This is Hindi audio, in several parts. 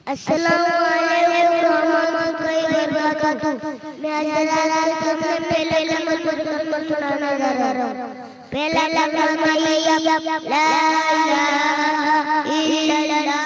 अस्सलामु अलैकुम रहमतुल्लाहि व बरकातुहू। मैं जलाल सबसे पहले कलमा सुनाने जा रहा हूँ। पहला कलमा ये ला इलाहा इल्लल्लाह।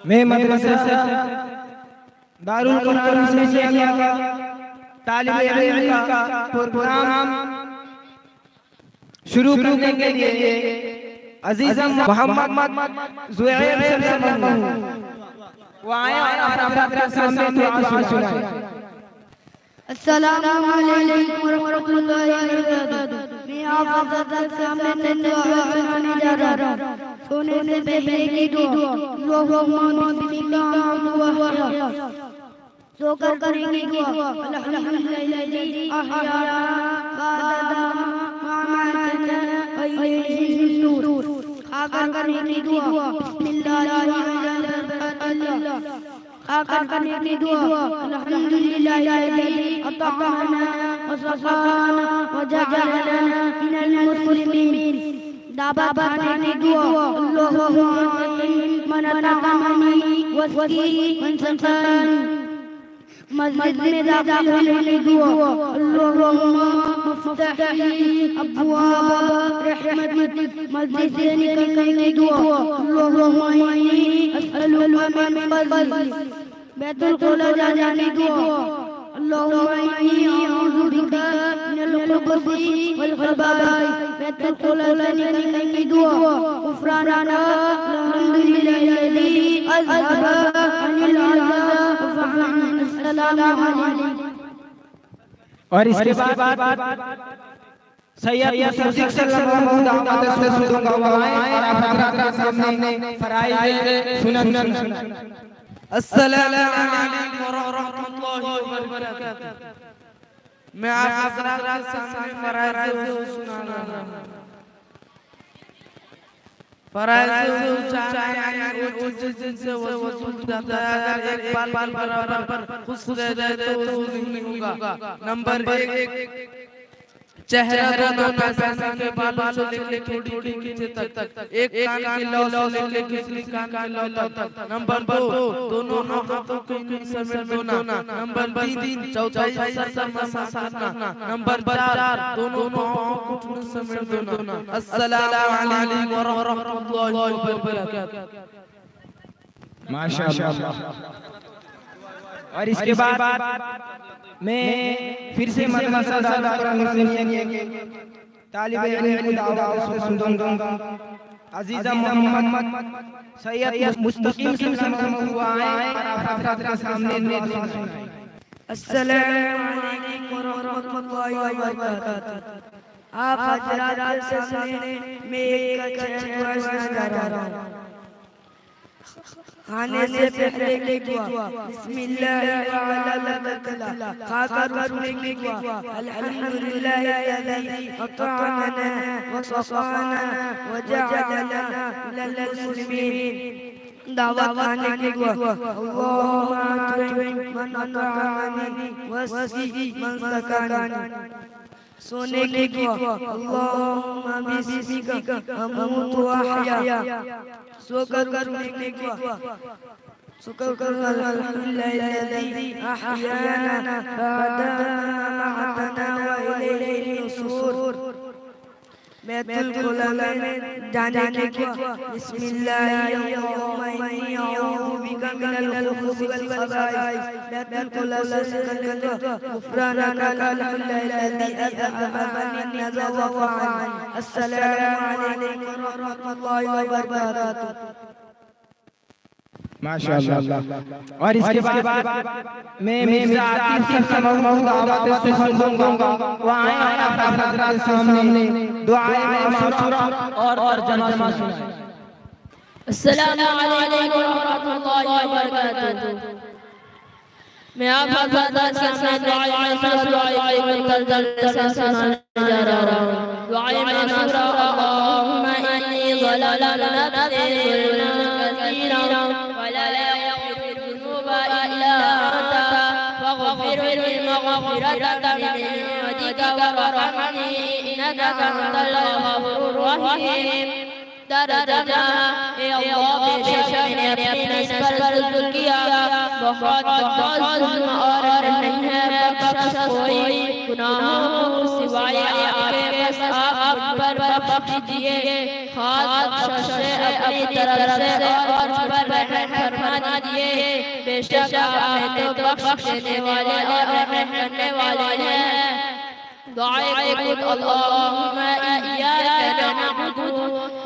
मैं मदरसा दारुल कुरान से किया तालिब इल्म का प्रोग्राम शुरू करने के लिए अजीज़म मोहम्मद ज़ुहैर वो आए और आपके सामने दुआ सुनाए। अस्सलामु अलैकुम रहमतुल्लाहि व बरकातुहू। मैं आप सबके सामने दुआ सुनाने जा रहा हूँ। सोने से पहले की दुआ अल्लाहुम्मा बिस्मिल्लाह सोकर करेंगे दुआ अल्हम्दुलिल्लाहि अहयाना बादा मामातना व इलैहि नूर। खाकर करेंगे दुआ बिस्मिल्लाहिर्रहमानिर्रहीम। खाकर करने की दुआ अल्हम्दुलिल्लाहि अताअना व सफ़ाना व जअलना मिनल मुस्लिमीन। दाबा खाने की दुआ अल्लाहुम्मा मन तअमनी वस्की मन सफ़ानी। मस्जिद में दाखिल होने की दुआ अल्लाहुम्मा मफ्तह ली अब्वाब रहमतिक। मस्जिद से निकलने की दुआ अल्लाहुम्मा इन्नी अस्अलुका मिन फज़लिक। बैतुल खुला जाने की दुआ अल्लाहुम्मा इन्नी अऊज़ु बिका मिनल खुबुसी वल खबाइस। बैतुल खुला निकलने की दुआ गुफ़राना अल्हम्दुलिल्लाहिल्लज़ी अज़हबा अनिल अज़ा वफ़अन। अस्सलामु अलैकुम। और इसके बाद सैयद सद्दीक़ सल्लल्लाहु अलैहि वसल्लम का वाए और आपके सामने फराइज़ सुनन। अस्सलामु अलैकुम व रहमतुल्लाहि व बरकातुहू। मैं आप हज़रात के सामने फराइज़ सुनाना हूँ। फराइज़ उच्चारण जिनसे वसूल जाता है। अगर एक बाल बराबर खुश रह जाए तो वसूल नहीं होगा। नंबर 1 चेहरा दोनों पैसा के बालों से लेके थोड़ी नीचे तक। एक कान के लौ से लेके दूसरी कान के लौ तक। नंबर 2 दोनों हाथों को समेट देना। नंबर 3 चौथाई सर मसाना। नंबर 4 दोनों पांवों को समेट देना। अस्सलामु अलैकुम व रहमतुल्लाहि व बरकातुहू। माशाअल्लाह। और इसके बाद मैं फिर से मदरसा दारुल कुरान के तालिब इल्म को दावत सुनाऊंगा। अजीज़म मोहम्मद सैयद मुस्तकीम सल्लल्लाहु आए और आपके सामने दुआ सुनाए। अस्सलामु अलैकुम व रहमतुल्लाहि व बरकातुहू। आप हज़रात के सामने मैं एक दुआ सुनाने जा रहा हूँ। खाने से पहले की दुआ बिस्मिल्लाह व अला बरकल्ला। खाकर उठने की दुआ अल्हम्दुलिल्लाहिल्लज़ी अतअमना व सफ़ाना व जअलना मिनल मुस्लिमीन। दावा खाने की दुआ अल्लाहुम्मा अतइम मन अतअमनी वस्की मन सक़ानी। सोने की दुआ अल्लाहुम्मा बिस्मिका अमूतु व अहया। सोकर करने की दुआ अल्हम्दुलिल्लाहिल्लज़ी अहयाना बादा मअतना व इलैहि नूशूर। बैतुल खुला में जाने की दुआ बिस्मिल्लाहिर्रहमानिर्रहीम इन्नी अऊज़ु बिका मिनल खुबुसी वल खबाइस। बैतुल खुला से निकलने की दुआ गुफ़रानका अल्हम्दुलिल्लाहिल्लज़ी अज़हबा अन्नी अज़ा वफ़अन। अस्सलामु अलैकुम व रहमतुल्लाहि व बरकातुहू। माशाअल्लाह। और इसके बाद मैं मिर्ज़ा आतिफ सल्लल्लाहु दावत सुनाऊंगा। वो आए और आपके सामने दुआए माशूरा और जनाज़ा सुनाए। अस्सलामु अलैकुम व रहमतुल्लाहि व बरकातुहू। मैं आप हज़रत के सामने दुआ मासूरा सुनाने जा रहा हूँ। दुआ मासूरा अल्लाहुम्मा इन्नी ज़लमतु नफ्सी ज़ुल्मन कसीरा वला यग़फिरु ज़ुनूबा इल्ला अंता फग़फिर ली मग़फ़िरतन मिन इंदिका वरहमनी इन्नका अंतल गफ़ूरुर रहीम। दरजा ए अल्लाह बेशक मैंने अपने इस पर जुल्म किया, बहुत जुल्म और नहीं है बख्श कोई गुनाहों को सिवाय आपके, बस आप मुझ पर बख्श दीजिए, खास बख्श से अपनी तरफ से और मुझ पर रहम फरमा दीजिए। बेशक आप तो बख्श देने वाले और रहम करने वाले हैं। दुआए खुद अल्लाहुम्मा इय्याका नअबुदु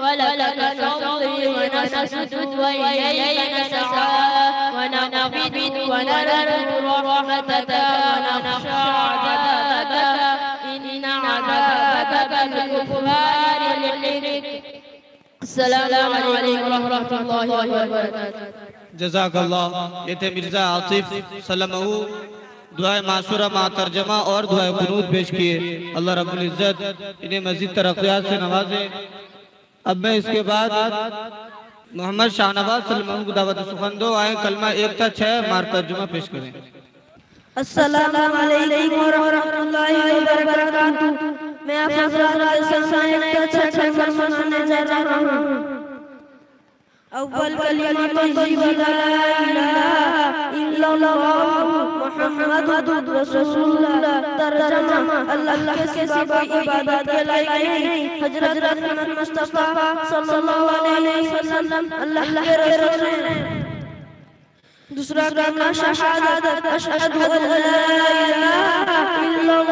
व लक नसल्ली व नसजुदु व इलैका नसअ व नअबुदु व नरजु रहमतका व नख़शा अज़ाबका इन्ना अज़ाबका बिल-गुफ़रानि लिल-लिक। अस्सलामु अलैकुम व रहमतुल्लाहि व बरकातुहू। जज़ाकल्लाह। ये थे मिर्ज़ा आतिफ सल्लमहू दुआए मासूरा मा तर्जमा और दुआए कुनूत पेश किए। अल्लाह रब्बुल इज़्ज़त इन्हें मज़ीद तरक्कियात से नवाजे। अब मैं इसके बाद मोहम्मद शाहनवाज सल्लमहू को दावत सुखंदो आए कलमा 1 था 6 मार तर्जुमा पेश करें। अस्सलामु अलैकुम व रहमतुल्लाहि व बरकातुहू। मैं आप हज़रात के सामने एक अच्छा कलमा सुनाने जा रहा हूँ। अव्वल कलिमा तय्यिबा ला इलाहा इल्लल्लाह मुहम्मदुर रसूलुल्लाह। तर्जुमा अल्लाह के सिवा इबादत के लायक नहीं हज़रत मोहम्मद मुस्तफा सल्लल्लाहु अलैहि वसल्लम अल्लाह के रसूल हैं। दूसरा कलमा शहादत अशहदु अन ला इलाहा इल्लल्लाह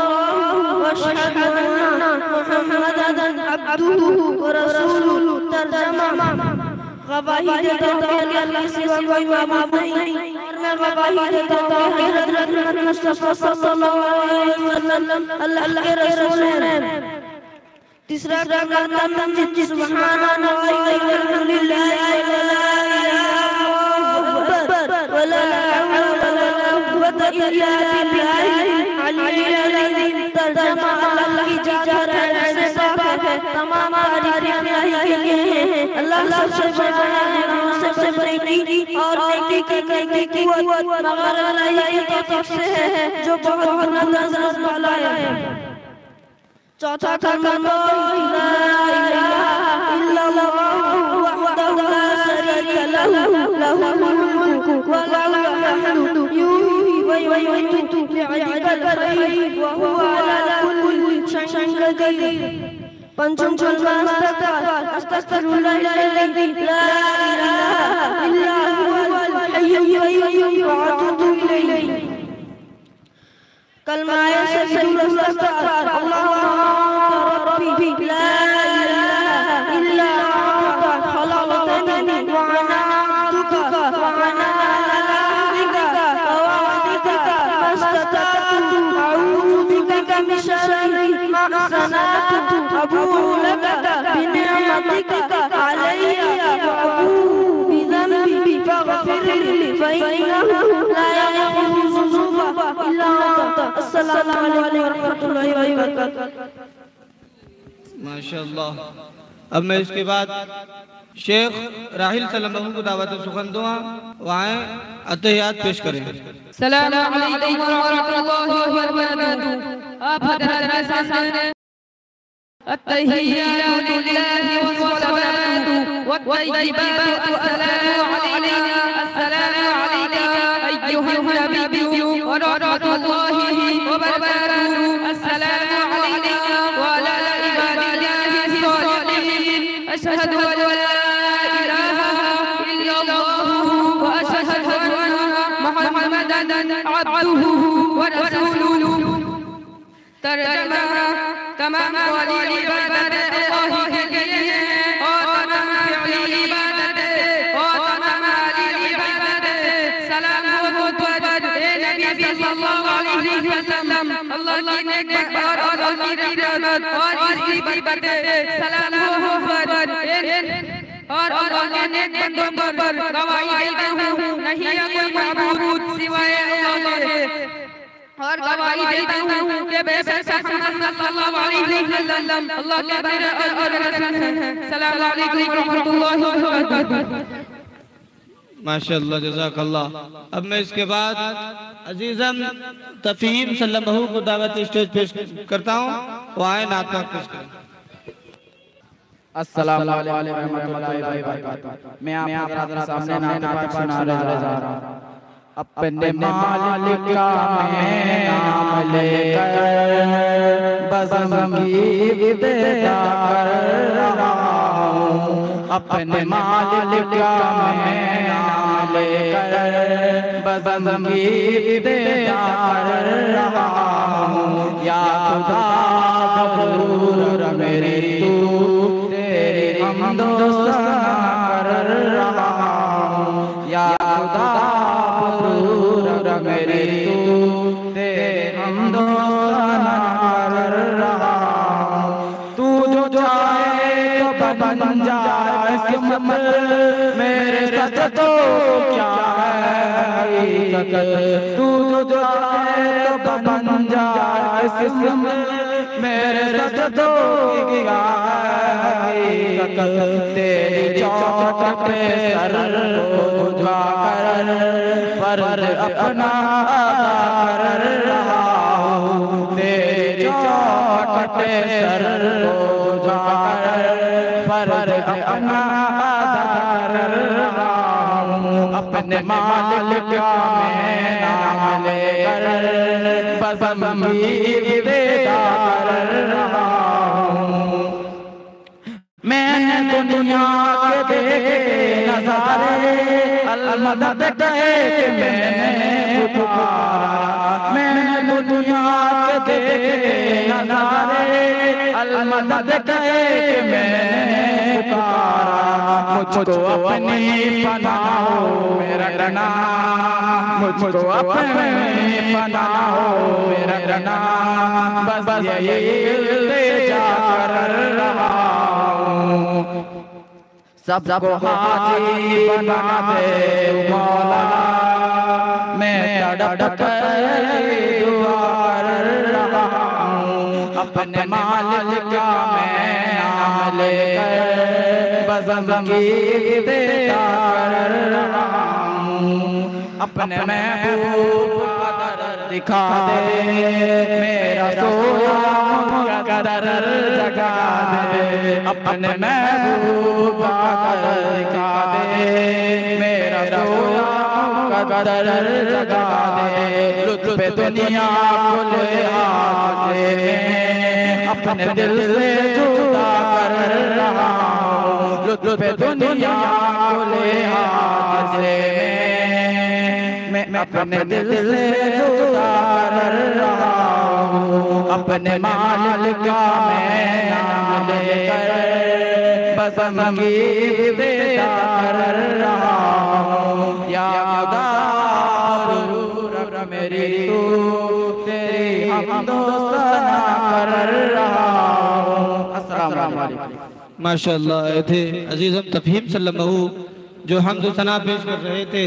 व अशहदु अन्ना मुहम्मदन अब्दुहु व रसूलुहु। तर्जुमा गवाही देता हूँ कि अल्लाह के सिवा कोई माबूद नहीं और मैं गवाही देता हूँ कि हज़रत मोहम्मद मुस्तफा सल्लल्लाहु अलैहि वसल्लम अल्लाह के रसूल हैं। तीसरा कलमा तमजीद सुब्हानल्लाह वल्हम्दुलिल्लाह व ला हौला व ला कुव्वता इल्ला बिल्लाहिल अलिय्यिल अज़ीम। तर्जुमा अल्लाह की जात रहने से पाक है, तमाम तारीफ़ें अल्लाह के लिए हैं। अल्लाह सबसे बड़ा है, सबसे बड़ी और नेकी करने की कुव्वत मगर अल्लाह की तौफीक से है जो बहुत बुलंद अज़मत वाला है। चौथा कलमा ला इलाहा इल्लल्लाह वहदहु ला शरीका लहु लहुल मुल्कु व लहुल हम्दु युहयी व युमीतु बियदिहिल खैर व हुवा अला कुल्लि शैइन क़दीर। पंचम कलमा अस्तग़फिरुल्लाहल्लज़ी ला इलाहा इल्ला हुवल हय्युल क़य्यूम व अतूबु इलैहि। कलमा सय्यिदुल इस्तिग़फ़ार अल्लाहुम्मा रब्बी ला इलाहा इल्ला अंता खलक़तनी व अना अब्दुका व अना अला अहदिका व वअदिका मस्ततअतु अऊज़ु बिका मिन शर्रि मा सनअतु अबूउ लका बिनिअमतिका अलैया व अबूउ बिज़ंबी फ़ग़फ़िर ली फ़इन्नहु ला यग़फ़िरु ज़ुनूबा इल्ला अंता। अस्सलामु अलैकुम व रहमतुल्लाहि व बरकातुहू। माशाअल्लाह। अब मैं इसके बाद शेख राहिल सल्लमहू को दावत सुखंदो वहाँ अतहियात पेश करें। सलाम अलैकुम व रहमतुल्लाहि व बरकातुहू। आप हज़रत के सामने अत्तहियातु लिल्लाहि वस्सलातु वत्तय्यिबातु अस्सलामु अलैका अय्युहन नबिय्यु व रहमतुल्लाहि व बरकातुहू। अस्सलामु अलैका व अला इबादिल्लाहि स्सॉलिहीन। अशहदु अन ला इलाहा इल्लल्लाह व अशहदु अन्ना मुहम्मदन अब्दुहु व रसूलुहु। तर्जुमा तमाम वाली इबादत अल्लाह के लिए है और तमाम फि'ली इबादत और तमाम माली इबादत सलाम हो तुझ पर ए नबी सल्लल्लाहु अलैहि वसल्लम। अल्लाह की नेक और अल्लाह की रहमत और इसकी बरकत सलाम हो तुझ पर और अल्लाह के नेक बंदों पर गवाही देता हूँ नहीं है कोई माबूद सिवाय अल्लाह के और गवाही देता हूँ कि बेशक मोहम्मद सल्लल्लाहु अलैहि वसल्लम अल्लाह के बंदे और रसूल हैं। अस्सलामु अलैकुम व रहमतुल्लाहि व बरकातहू। माशाअल्लाह जज़ाकल्लाह। अब मैं इसके बाद अजीज़म तफहीम सल्लल्लाहु को दावत स्टेज पेश करता हूँ, वो आए नात पेश करें। अस्सलाम वालेकुम रहमतुल्लाहि व बरकातहू। मैं आप हज़रात के सामने नात पाक सुनाने जा रहा हूँ। अपने मालिक का मैं नाम लेकर बज़म की इब्तिदा कर रहा हूँ। अपने मालिक का मैं नाम लेकर बज़म की इब्तिदा कर रहा हूँ। या खुदा गफूर मेरी तू तेरी हमदो सना कर रहा हूँ। या खुदा गफूर मेरी तू तेरे हमदो सना कर रहा हूँ। तू जो चाहे तो बन जाए किस्मत मेरे साथ तो क्या है हकीकत। तू जो चाहे तो बन जाए किस्मत मेरे साथ तो क्या है हकीकत। तेरी चौट पे सर को झुका कर फर्ज अपना अदा कर रहा हूँ। तेरी चौट पे सर को झुका कर फर्ज अपना अदा कर रहा हूँ। अपने मालिक का मैं नाम लेकर बज़म की इब्तिदा कर रहा हूँ। मैंने दुनिया के देखे नज़ारे अल-मदद कहे कि मैंने पुकारा। मैंने दुनिया के देखे नज़ारे अल-मदद कहे कि मैंने पुकारा। मुझको अपनी पनाहो मेरा रना, मुझको अपनी पनाहो मेरा रना, बस यही इल्तिजा कर रहा हूँ। सबको हाजी बना दे मौला, मैं तड़प कर दुआ कर रहा हूँ। अपने मालिक का मैं नाम लेकर बज़म की इब्तिदा कर रहा हूँ। अपने महबूब का दर दिखा दे, मेरा सोया का दर जगा दे। अपने महबूब का दर दिखा दे, मेरा सोया का दर जगा दे। लुत्फ़ दुनिया खुले हाथ से मैं अपने दिल से जुदा कर रहा हूँ। लुत्फ़ दुनिया खुले हाथ से मैं अपने दिल से जुदा कर रहा हूँ। अपने मालिक का मैं नाम लेकर बज़म की इब्तिदा कर रहा हूँ। या खुदा गफूर मेरी तू तेरी हमदो सना कर रहा हूँ। अस्सलाम वालेकुम। माशाअल्लाह। ये थे अजीज़म तफहीम सल्लल्लाहु जो हम्द सना पेश कर रहे थे।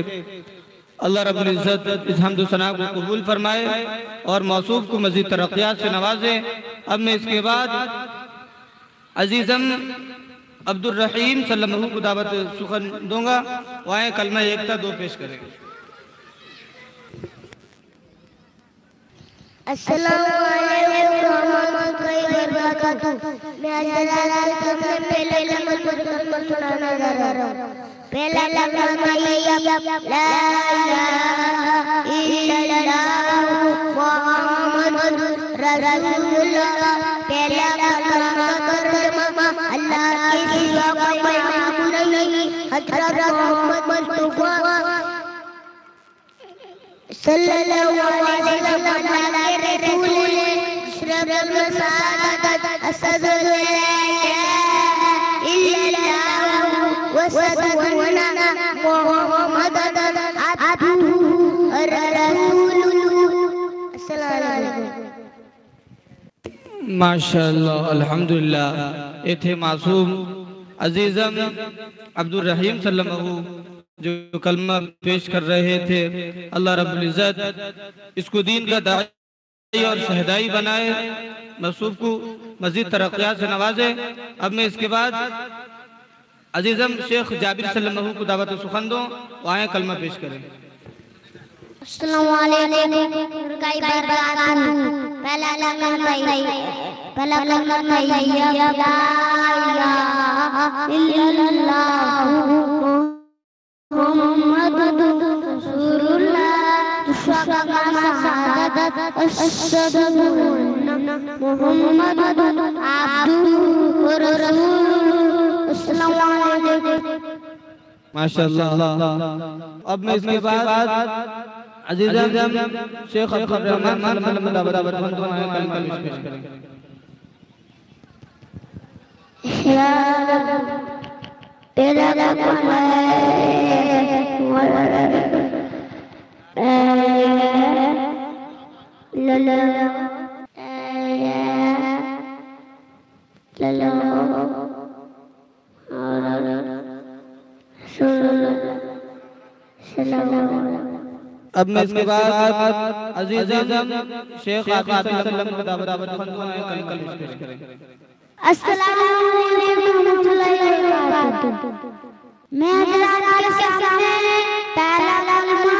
अल्लाह रब्बुल इज़्ज़त इस हम्द सना को कबूल फरमाए और मौसूफ को मज़ीद तरक्यात से नवाजे। अब मैं इसके बाद अजीज़म अब्दुल रहीम सल्लल्लाहु को दावत सुखन दूंगा। वहाँ कलमा एकता दो पेश करेंगे। अस्सलामु अलैकुम रहमतुल्लाहि व बरकातहू। मैं अज़राइल तुमने पहले लम्हा तुझको सुनाने जा रहा हूँ। पहला लम्हा ये ला इलाहा इल्लल्लाह मुहम्मदुर रसूलुल्लाह। पहला लम्हा तर्जुमा अल्लाह के सिवा कोई माबूद नहीं, हज़रत मोहम्मद मुस्तफा सल्लल्लाहु अलैहि वसल्लम के रसूल हैं। शरब सादत असदु ला इल्लल्लाह व सदुना मुहम्मदन अब्दुहु व रसूलुहु। अस्सलामु अलैकुम। माशाअल्लाह अल्हम्दुलिल्लाह। ये थे मासूम अजीज़म अब्दुल रहीम सल्लल्लाहु जो कलमा पेश कर रहे थे, अल्लाह रब्बुल इज़्ज़त इसको दीन का दाई और शहदाई बनाए, मसूफ को मज़ीद तरक्कियात से नवाजे। अब मैं इसके बाद अजीज़म शेख जाबिर सल्लल्लाहु को दावत सुखन दूं, वो आए कलमा पेश करें। अस्सलामु अलैकुम रुकाई बरकातहू। पहला कलमा या ला इलाहा इल्लल्लाह मुहम्मदुर रसूलुल्लाह। दूसरा कलमा शहादत अशहदु अन्ना मुहम्मदुर अब्दुहु व रसूलुहु। अस्सलामु अलैकुम। माशाअल्लाह। अब मैं इसके बाद अजीज़म शेख अब्दुल रहमान दावत सुखन दूं, आए कलमा पेश करें। तेरा कलमा अब मैं इसके बाद अजीज़म शेख आबिद सल्लल्लाहु को दावत सुखन दूं, आए कलमा पेश करें। अस्सलामु अलैकुम रहमतुल्लाहि व बरकातहू। मैं हज़रात के सामने पहला कलमा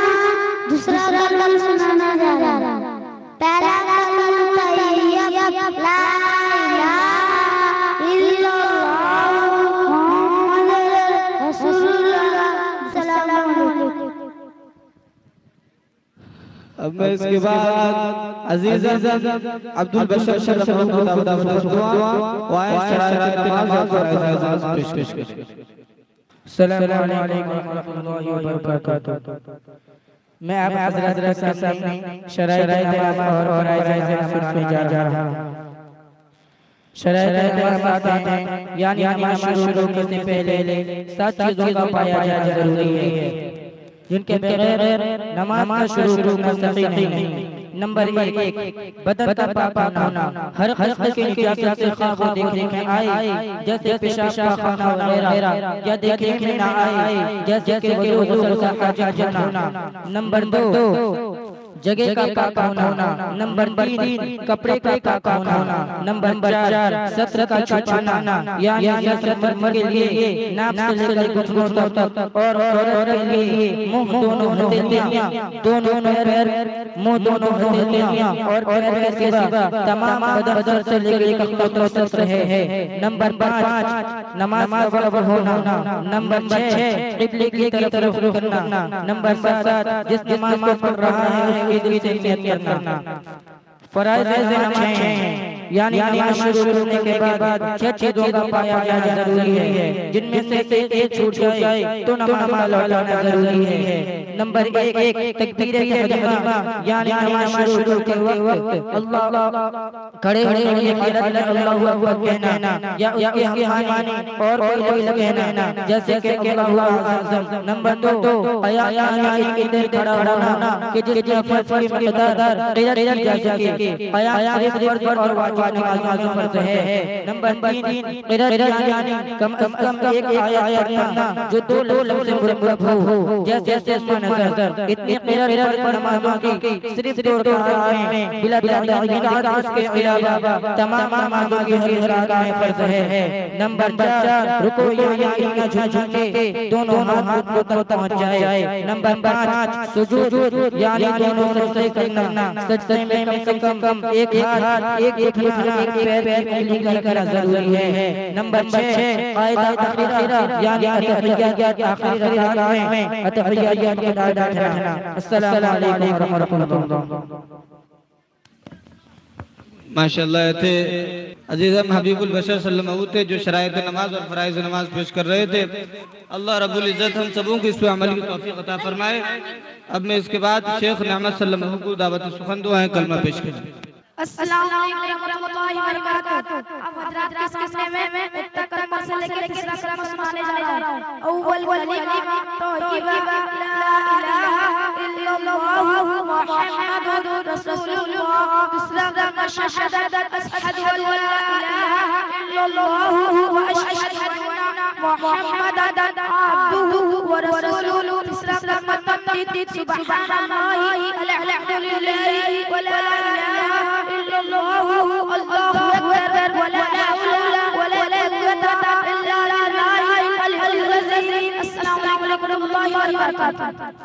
दूसरा कलमा सुनाना जा रहा हूं। पहला कलमा या ला इलाहा इल्लल्लाह मुहम्मदुर रसूलुल्लाह। सल्लल्लाहु अलैहि। अब मैं इसके बाद अजीज़म अब्दुल बशर सल्लल्लाहु को दावत सुखन दूं, वो आए शरायत नमाज और फराइज़ नमाज पेश करें। अस्सलामु अलैकुम रहमतुल्लाहि व बरकातहू। मैं आप हज़रत के सामने शरायत नमाज और फराइज़ नमाज सुनाने जा रहा हूं। शरायत नमाज आते हैं यानी नमाज शुरू होने से पहले 7 चीजों का पाया जाना जरूरी है, जिनके बगैर नमाज शुरू करना सही नहीं। नंबर 1 बदन का पाक होना। हर किस्म की निजात से खाक देखने में आए, जैसे पेशाब खाना वगैरह, या देखने में ना आए जैसे कि वज़ू गुस्ल का हाजत होना। नंबर 2 जगह का पाक होना। नंबर 3 कपड़े का पाक होना। नंबर 4 सत्र का छुपाना, यानी सत्र के लिए नाक से लेकर घुटनों तक, और औरत के लिए मुंह दोनों हथेलियां, दोनों पैर, मुंह दोनों हथेलियां और पैर के सिवा तमाम बदन से लेकर कमर तक सत्र है। नंबर 5 नमाज का वक्त होना। नंबर 6 क़िबले की तरफ रुख करना। नंबर 7 जिस नमाज को पढ़ रहा है दिल से नियत करना। फराइज़ नमाज हैं, यानी नमाज शुरू करने के बाद 6 चीजों का पाया जाना जरूरी है, जिनमें से एक छूट जाए तो नमाज लौटाना जरूरी है। नंबर 1 तकबीर तहरीमा, यानी नमाज शुरू के वक्त अल्लाह खड़े होने के बाद अल्लाहु अकबर कहना, या उसके हममानी और कोई कहना, जैसे कि अल्लाहु अज़म। नंबर 2 आयात की देर खड़ा होना कि जिसकी फर्ज की मकदार क़ियात जा सके। आयात फर्ज और वाजिब नमाज़ों फर्ज है। नंबर 3 क़िरात, यानी कम से कम एक आयत पढ़ना जो 2 लफ्ज़ से मुरक्कब हो, जैसे नज़र। इतनी क़िरात नमाज़ों की सिर्फ 2 रकात में बिला बिदात के अलावा तमाम नमाज़ों की हर रकात में फर्ज है। नंबर 4 रुकू यानी झुके दोनों हाथ तक पहुंच जाए। नंबर 5 सुजूद, यानी दोनों सजदे करना। सजदे में कम से कम एक हाथ, एक घुटना, एक पैर करना जरूरी है। नंबर 6 आयत आखिरा, यानी अतहिय्यात आखिरी रकात में अतहिय्यात के अदा करना। अस्सलामु अलैकुम व रहमतुल्लाह। माशाअल्लाह थे अजीज़म हबीबुल बशर सल्लल्लाहु थे जो शरायत नमाज और फराइज़ नमाज पेश कर रहे थे। अल्लाह रब्बुल इज़्ज़त हम सबों को इस पे अमल की तौफीक अता फरमाए। अब मैं इसके बाद शेख नेमत सल्लल्लाहु को दावत सुखन दूं, आए कलमा पेश करें। अस्सलामु अलैकुम रहमतुल्लाहि व बरकातहू। अब हज़रात के सामने में एक कलमा से लेकर तीसरा कलमा सुनाने जा रहा हूं। अव्वल कलिमा तौहीबा ला इलाहा इल्लल्लाह मुहम्मदुर रसूलुल्लाह। दूसरा कलमा शहादत अशहदु अन ला इलाहा इल्लल्लाह व अशहदु अन्ना मुहम्मदन अब्दुहु व रसूलुहु तीसरा कलमा तमदीद सुबहानल्लाहि अल्हम्दुलिल्लाहि व ला इलाहा इल्लल्लाह अल्लाहु अकबर व ला हौला व ला कुव्वता इल्ला बिल्लाहिल अलिyyil अज़ीम। अस्सलामु अलैकुम व रहमतुल्लाहि व बरकातुहू।